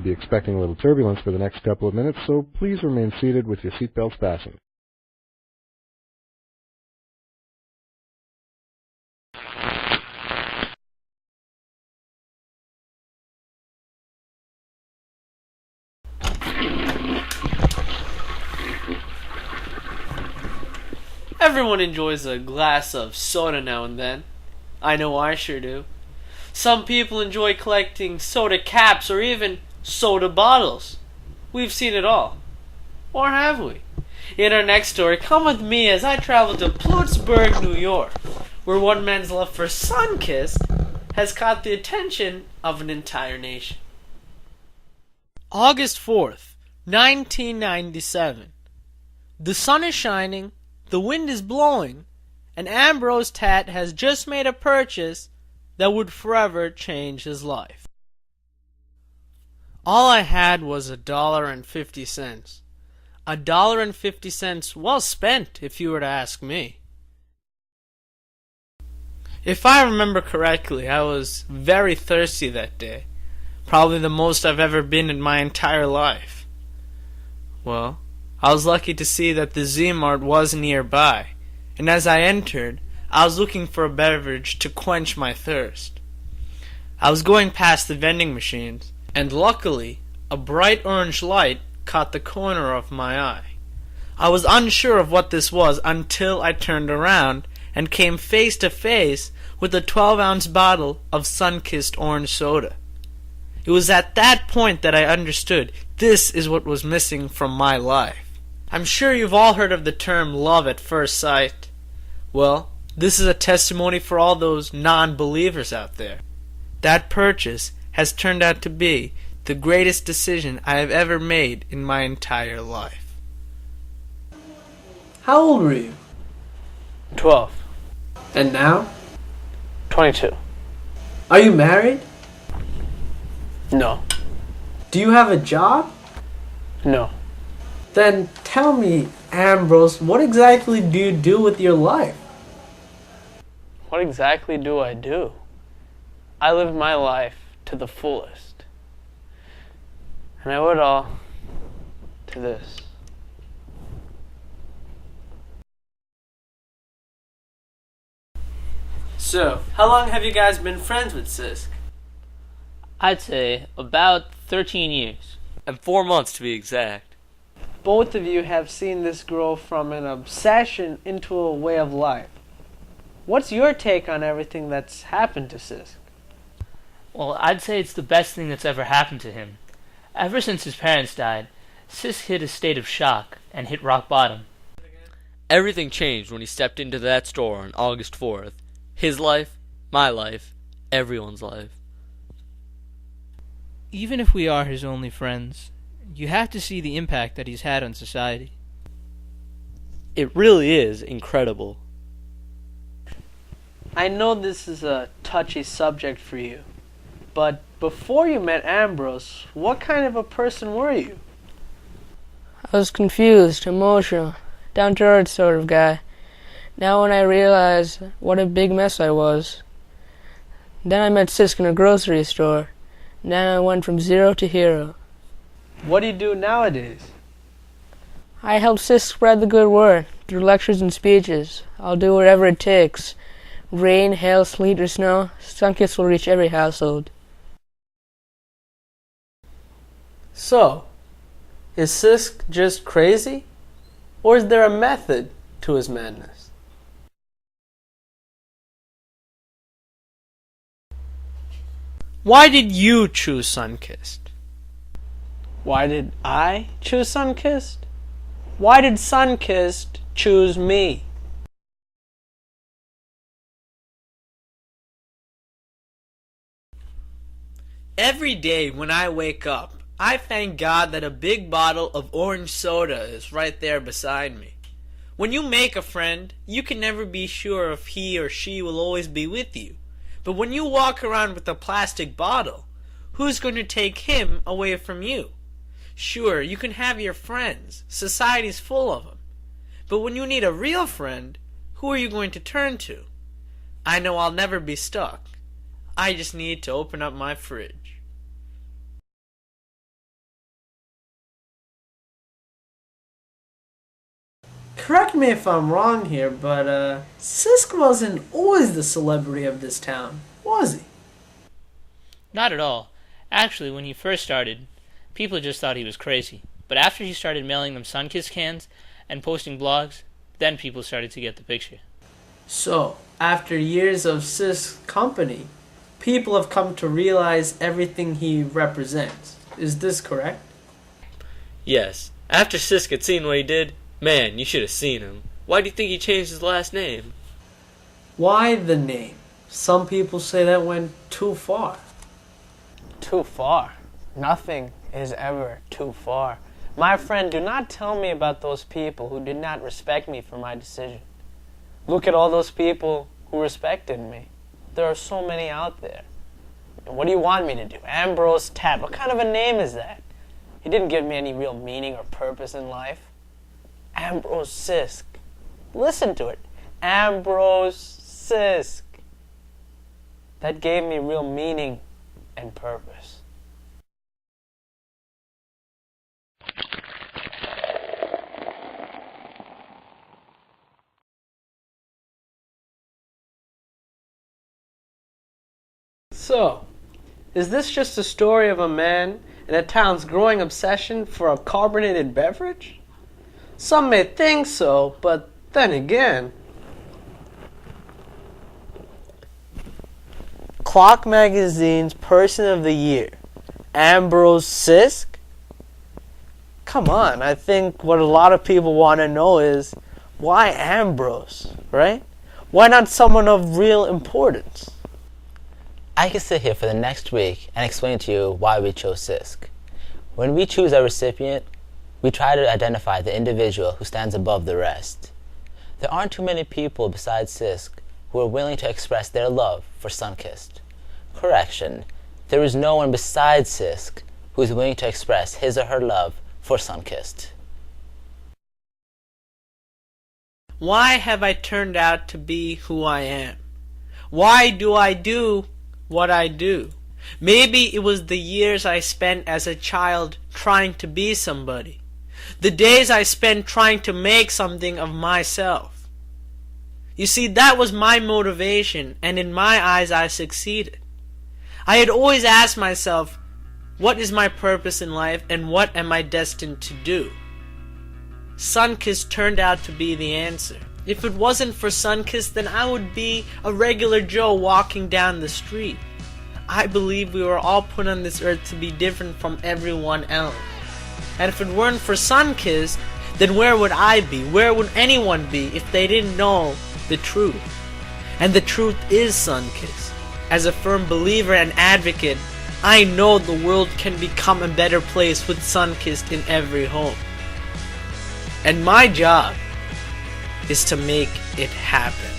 be expecting a little turbulence for the next couple of minutes, so please remain seated with your seatbelts fastened. Everyone enjoys a glass of soda now and then. I know I sure do. Some people enjoy collecting soda caps or even soda bottles. We've seen it all. Or have we? In our next story, come with me as I travel to Plattsburgh, New York, where one man's love for Sunkist has caught the attention of an entire nation. August 4th, 1997. The sun is shining, the wind is blowing, and Ambrose Tat has just made a purchase that would forever change his life. All I had was $1.50. $1.50 well spent, if you were to ask me. If I remember correctly, I was very thirsty that day. Probably the most I've ever been in my entire life. Well, I was lucky to see that the Z-Mart was nearby, and as I entered, I was looking for a beverage to quench my thirst. I was going past the vending machines, and luckily, a bright orange light caught the corner of my eye. I was unsure of what this was until I turned around and came face to face with a 12-ounce bottle of Sunkist orange soda. It was at that point that I understood this is what was missing from my life. I'm sure you've all heard of the term love at first sight. Well, this is a testimony for all those non-believers out there. That purchase has turned out to be the greatest decision I have ever made in my entire life. How old were you? 12. And now? 22. Are you married? No. Do you have a job? No. Then tell me, Ambrose, what exactly do you do with your life? What exactly do I do? I live my life to the fullest. And I owe it all to this. So, how long have you guys been friends with Sisk? I'd say about 13 years. And 4 months to be exact. Both of you have seen this grow from an obsession into a way of life. What's your take on everything that's happened to Sisk? Well, I'd say it's the best thing that's ever happened to him. Ever since his parents died, Sisk hit a state of shock and hit rock bottom. Everything changed when he stepped into that store on August 4th. His life, my life, everyone's life. Even if we are his only friends, you have to see the impact that he's had on society. It really is incredible. I know this is a touchy subject for you, but before you met Ambrose, what kind of a person were you? I was confused, emotional, down-to-earth sort of guy. Now when I realized what a big mess I was. Then I met Sisk in a grocery store. Then I went from zero to hero. What do you do nowadays? I help Sisk spread the good word through lectures and speeches. I'll do whatever it takes. Rain, hail, sleet, or snow, Sunkist will reach every household. So, is Sisk just crazy? Or is there a method to his madness? Why did you choose Sunkist? Why did I choose Sunkist? Why did Sunkist choose me? Every day when I wake up, I thank God that a big bottle of orange soda is right there beside me. When you make a friend, you can never be sure if he or she will always be with you. But when you walk around with a plastic bottle, who's going to take him away from you? Sure, you can have your friends. Society's full of them. But when you need a real friend, who are you going to turn to? I know I'll never be stuck. I just need to open up my fridge. correct me if I'm wrong here, but Sisk wasn't always the celebrity of this town, was he? Not at all. Actually, when he first started, people just thought he was crazy. But after he started mailing them Sunkist cans and posting blogs, then people started to get the picture. So, after years of Sisk's company, people have come to realize everything he represents. Is this correct? Yes. After Sisk had seen what he did, man, you should have seen him. Why do you think he changed his last name? Why the name? Some people say that went too far. Too far? Nothing is ever too far. My friend, do not tell me about those people who did not respect me for my decision. Look at all those people who respected me. There are so many out there. What do you want me to do? Ambrose Tat. What kind of a name is that? He didn't give me any real meaning or purpose in life. Ambrose Sisk. Listen to it. Ambrose Sisk. That gave me real meaning and purpose. So, is this just a story of a man and a town's growing obsession for a carbonated beverage? Some may think so, but then again... Clock Magazine's Person of the Year, Ambrose Sisk? Come on, I think what a lot of people want to know is, why Ambrose, right? Why not someone of real importance? I can sit here for the next week and explain to you why we chose Sisk. When we choose our recipient, we try to identify the individual who stands above the rest. There aren't too many people besides Sisk who are willing to express their love for Sunkist. Correction, there is no one besides Sisk who is willing to express his or her love for Sunkist. Why have I turned out to be who I am? Why do I do what I do? Maybe it was the years I spent as a child trying to be somebody. The days I spent trying to make something of myself. You see, that was my motivation, and in my eyes I succeeded. I had always asked myself, what is my purpose in life and what am I destined to do? Sunkist turned out to be the answer. If it wasn't for Sunkist, then I would be a regular Joe walking down the street. I believe we were all put on this earth to be different from everyone else. And if it weren't for Sunkist, then where would I be? Where would anyone be if they didn't know the truth? And the truth is Sunkist. As a firm believer and advocate, I know the world can become a better place with Sunkist in every home. And my job is to make it happen.